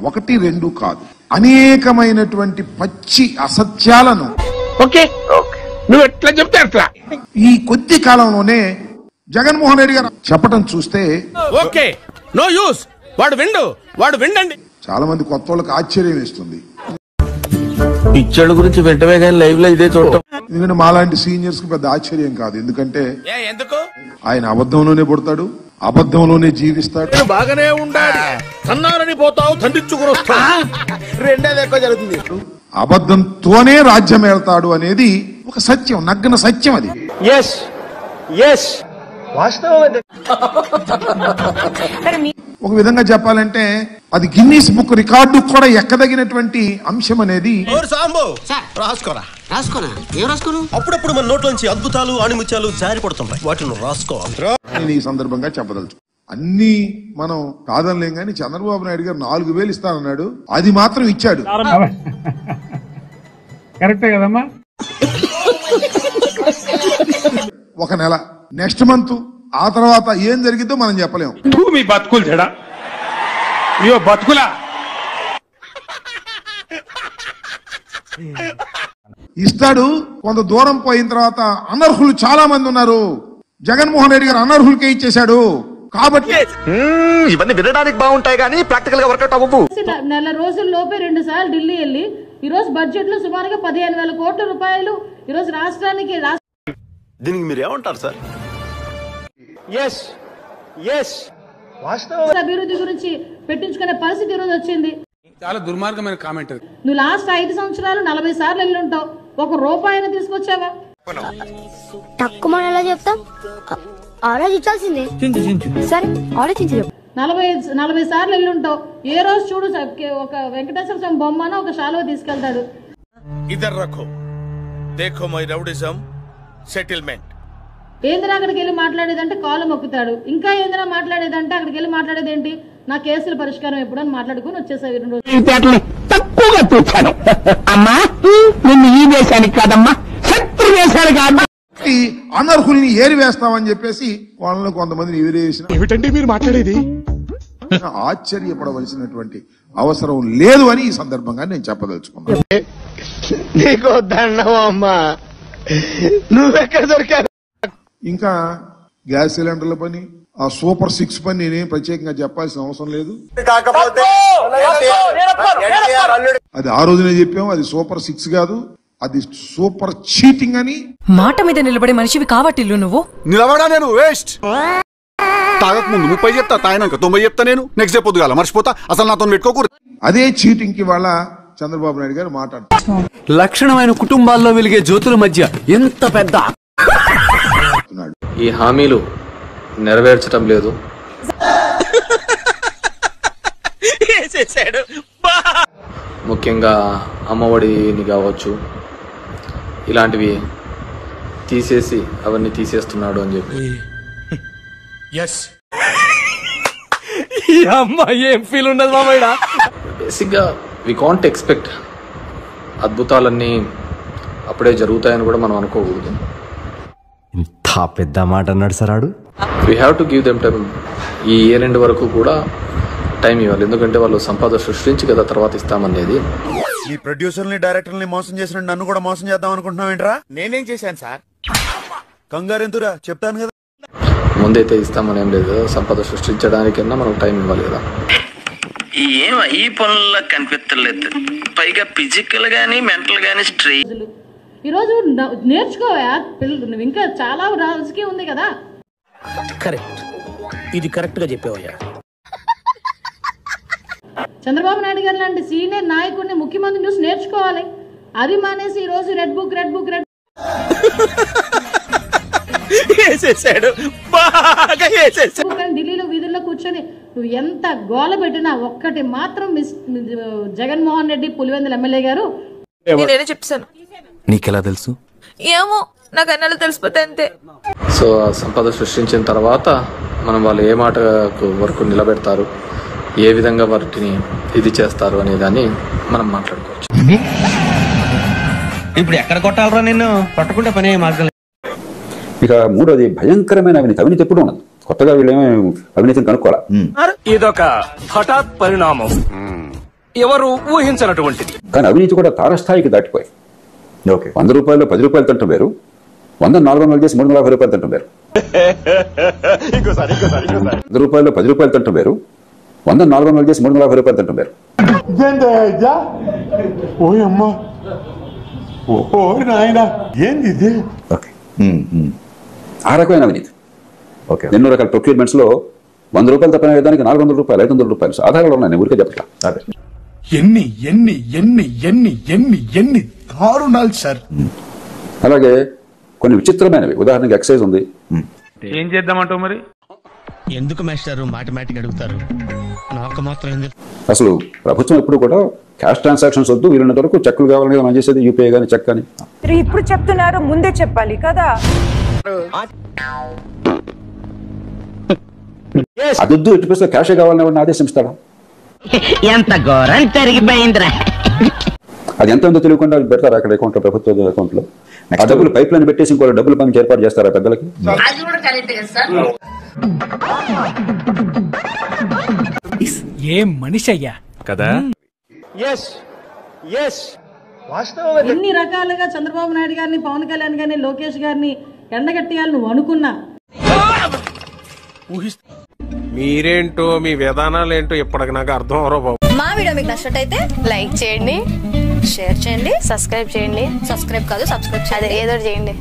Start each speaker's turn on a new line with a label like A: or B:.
A: ఒకటి రెండు కాదు, అనేకమైనటువంటి పచ్చి అసత్యాలను
B: నువ్వు ఎట్లా చెప్తే అట్లా
A: ఈ కొద్ది కాలంలోనే జగన్మోహన్ రెడ్డి గారు చెప్పడం చూస్తే
C: ఓకే నో యూస్ వాడు విండండి.
A: చాలా మంది కొత్త వాళ్ళకి ఆశ్చర్యం వేస్తుంది.
C: పిచ్చోళ్ళ గురించి వెంటనే కానీ లైవ్ లో ఇదే చూడటం
A: ఎందుకంటే మాలాంటి సీనియర్స్ కి పెద్ద ఆశ్చర్యం కాదు. ఎందుకంటే
C: ఎందుకు
A: ఆయన అబద్ధంలోనే పుడతాడు, అబద్ధంలోనే జీవిస్తాడు.
C: బాగానే ఉండాలి, సన్నారని పోతావు తండ్రిచ్చుకుని వస్తావు, రెండేది ఎక్కువ జరుగుతుంది.
A: అబద్ధంతోనే రాజ్యం వెళ్తాడు అనేది ఒక సత్యం, నగ్న సత్యం. అది ఒక విధంగా చెప్పాలంటే అది గిన్నీస్ బుక్ రికార్డు కూడా ఎక్కదగినటువంటి అంశం అనేది.
D: అప్పుడప్పుడు మన నోట్లోంచి అద్భుతాలు ఆణిముత్యాలు జారి పడుతుంటాయి, వాటిని రాసుకోవాలి.
A: నేను ఈ సందర్భంగా చెప్పదలుచు అన్ని మనం కాదనలేం కానీ చంద్రబాబు నాయుడు గారు 4,000 ఇస్తానన్నాడు, అది మాత్రం ఇచ్చాడు.
E: కరెక్టే కదమ్మా.
A: ఒక నెల, నెక్స్ట్ మంత్, ఆ తర్వాత ఏం జరిగిద్దో మనం చెప్పలేము.
E: మీ బతుకులు చెడా బతుకులా
A: ఇస్తాడు. కొంత దూరం పోయిన తర్వాత అనర్హులు చాలా మంది ఉన్నారు. జగన్మోహన్ రెడ్డి గారు అనర్హులకే ఇచ్చేశాడు. కాబట్టి
D: ఇవన్నీ వినడానికి బాగుంటాయి కానీ ప్రాక్టికల్ గా వర్కౌట్ అవ్వవు.
F: నెల రోజుల్లోపే 2 సార్లు ఢిల్లీ వెళ్ళి ఈ రోజు బడ్జెట్ లో సుమారుగా 15,000 కోట్ల రూపాయలు ఈ రోజు రాష్ట్రానికి.
D: దీనికి మీరు ఏమంటారు సార్?
F: అభివృద్ధి గురించి పెట్టించుకునే పరిస్థితి ఈ రోజు వచ్చింది.
E: చాలా దుర్మార్గమైన కామెంట్.
F: నువ్వు లాస్ట్ 5 సంవత్సరాలు 40 సార్లు వెళ్ళి ఉంటావు, 1 రూపాయిని తీసుకొచ్చావా?
G: తక్కువ మనం ఎలా చెప్తాం, ఆలోచించాల్సిందే. సరే ఆలోచించి
F: 40 సార్లు వెళ్ళి ఉంటావు. ఏ రోజు చూడు ఒక వెంకటేశ్వర స్వామి బొమ్మనో ఒక శాలువ తీసుకెళ్తాడు.
C: ఇద్దరు రఖో దేఖో మై రౌడిజం సెటిల్మెంట్.
F: ఏందిరా అక్కడికి వెళ్ళి మాట్లాడేదంటే కాలు మొక్కుతాడు. ఇంకా ఏందిరా మాట్లాడేదంటే అక్కడికి వెళ్ళి మాట్లాడేది ఏంటి, నా కేసుల పరిష్కారం ఎప్పుడు అని మాట్లాడుకుని వచ్చేసాయి 2 రోజులు.
B: తక్కువగా చూశాను అమ్మా, నిన్ను ఈ దేశానికి కాదమ్మా శత్రు దేశానికి కాదు.
A: అనర్హుల్ని ఏరివేస్తామని చెప్పేసి వాళ్ళలో కొంతమందిని ఏరివేసిన
B: ఏమిటండి మీరు మాట్లాడేది?
A: ఆశ్చర్యపడవలసినటువంటి అవసరం లేదు అని ఈ సందర్భంగా నేను చెప్పదలుచుకున్నాను.
B: నీకు దండమమ్మా, నువ్వెక్కడ దొరికావు?
A: ఇంకా గ్యాస్ సిలిండర్ల పని, ఆ సూపర్ 6 పని నేనేం ప్రత్యేకంగా చెప్పాల్సిన అవసరం లేదు. అది ఆ రోజునే చెప్పాము, అది సూపర్ 6 కాదు, అది సూపర్ చీటింగ్ అని.
H: మాట మీద నిలబడే మనిషివి కావట్టిల్లు నువ్వు.
I: నిలబడా నేను వేస్ట్. తాగక ముందు 30 చెప్తా, తాగినాక 90 చెప్తా. నేను నెక్స్ట్ డే పొద్దుగాల మర్చిపోతా. అసలు నాతో పెట్టుకోకూడదు.
A: అదే చీటింగ్ కి వాళ్ళ చంద్రబాబు నాయుడు గారు మాట్లాడుతున్నారు.
J: లక్షణమైన కుటుంబాల్లో వెలిగే జ్యోతుల మధ్య ఎంత పెద్ద
K: ఈ హామీలు నెరవేర్చడం లేదు. ముఖ్యంగా అమ్మఒడిని కావచ్చు, ఇలాంటివి తీసేసి అవన్నీ తీసేస్తున్నాడు అని చెప్పి.
J: ఏం ఫీల్ ఉండదు మామయ్య.
K: బేసిక్గా వి కాంట్ ఎక్స్పెక్ట్ అద్భుతాలన్నీ అప్పుడే జరుగుతాయని కూడా మనం అనుకోకూడదు.
J: ఇంత పెద్ద మాట అన్నాడు సార్ ఆడు.
K: We have to give them time. ఈ ఇయర్ ఎండ్ వరకు కూడా టైం ఇవ్వాలి, ఎందుకంటే వాళ్ళు సంపద సృష్టించి కదా తర్వాత ఇస్తామనేది.
I: ఈ ప్రొడ్యూసర్ని డైరెక్టర్ని మోసం చేసిన నన్ను కూడా మోసం చేద్దాం అనుకుంటున్నావు ఏంట్రా?
C: నేనేం చేశాను సార్?
I: కంగారెంతురా చెప్తాను కదా.
K: ముందైతే ఇస్తామని ఏం లేదు కదా, సంపద సృష్టించడానికన్నా మనకు టైం ఇవ్వాలి కదా.
L: ఏం ఈ పనుల్లో కనిపించలేదు, పైగా ఫిజికల్ గానీ మెంటల్ గానీ స్ట్రెయిన్.
F: ఈరోజు నేర్చుకోవా పిల్లలు, నువ్వు ఇంకా చాలా రాజకీయం ఉంది కదా.
D: కరెక్ట్, ఇది కరెక్ట్ గా చెప్పావయ్యా.
F: చంద్రబాబు నాయుడు గారు లాంటి సీనియర్ నాయకుడిని, ముఖ్యమంత్రిని చూసి నేర్చుకోవాలి. అది మానేసి ఈ రోజు రెడ్ బుక్ ఢిల్లీలో వీధుల్లో కూర్చొని నువ్వు ఎంత గోల పెట్టినా ఒక్కటి మాత్రం జగన్మోహన్ రెడ్డి పులివెందుల ఎమ్మెల్యే గారు
H: నేనే చెప్తాను.
J: నీకెలా తెలుసు?
H: ఏమో నాకు అన్నలు తెలిసిపోతే అంతే.
K: సో సంపద సృష్టించిన తర్వాత మనం వాళ్ళు ఏ మాట వరకు నిలబెడతారు, ఏ విధంగా వాటిని ఇది చేస్తారు అనే దాన్ని మనం మాట్లాడుకోవచ్చు.
D: ఇప్పుడు ఎక్కడ కొట్టాలరా నిన్ను? కొట్టకుండా పని మార్గం.
M: ఇక మూడోది భయంకరమైన అవినీతి. అవినీతి ఎప్పుడు ఉన్నది, కొత్తగా వీళ్ళేమో అవినీతిని కనుక్కోవాలి.
J: ఇదొక హఠాత్ పరిణామం.
N: ఎవరు ఊహించనటువంటిది.
M: కానీ అవినీతి కూడా తారస్థాయికి దాటిపోయి 100 రూపాయలు 10 రూపాయలు తింటాం వేరు, 100 400 చేసి 350 రూపాయలు తింటాం వేరు. 100 రూపాయలు 10 రూపాయలు తింటాం వేరు, 100 400 చేసి 350 రూపాయలు తింటాం వేరు. ఆ రకమైన అవినీతి. ఎన్నో రకాల ప్రొక్యూర్మెంట్స్ లో 100 రూపాయలు తప్పిన దానికి 400 రూపాయలు 500 రూపాయలు ఆధారాలు ఉన్నాయి. నేను ఊరికే చెప్పట్లా.
A: ఎన్ని ఎన్ని ఎన్ని ఎన్ని ఎన్ని ఎన్ని దారుణాలు సార్.
M: అలాగే కొన్ని విచిత్రమైనవి, ఉదాహరణకి ఎక్సైజ్ ఉంది.
E: ఏం చేద్దామంటావు మరి?
C: ఎందుకు మాస్టారు మాటమాటిక్ అడుగుతారు? నాకు మాత్రం
M: అసలు ప్రభుత్వం ఎప్పుడు కూడా క్యాష్ ట్రాన్సాక్షన్స్ వద్దు, వీళ్ళంత వరకు చెక్కులు కావాలని మనం చేసేది యూపీఐ కానీ చెక్ కానీ.
H: ఇప్పుడు చెప్తున్నారు, ముందే చెప్పాలి కదా.
M: అదొద్దు, ఇటు క్యాషే కావాలని ఆదేశిస్తాడా?
B: ఎంత ఘోరం జరిగిపోయిందిరా.
M: అది ఎంత ఉందో తెలియకుండా పెడతారు అక్కడ అకౌంట్ లో, ప్రభుత్వ అకౌంట్ లో. ఆ డబ్బులు పైప్ లైన్ పెట్టేసి ఇంకో డబ్బులు పంపించి ఏర్పాటు చేస్తారా పెద్దలకి?
O: ఏం మనిషి అయ్యా
N: కదా.
F: ఎన్ని రకాలుగా చంద్రబాబు నాయుడు గారిని, పవన్ కళ్యాణ్ గారిని, లోకేష్ గారిని ఎండగట్టేయాలి నువ్వు అనుకున్నా.
N: మీరేంటో మీ విధానాలు ఏంటో ఇప్పటికి నాకు అర్థం అవరో బాబు.
G: మా వీడియో మీకు నచ్చినట్టయితే లైక్ చేయండి, షేర్ చేయండి, సబ్స్క్రైబ్ చేయండి. సబ్స్క్రైబ్ కాదు, సబ్స్క్రైబ్ అదే ఏదో చేయండి.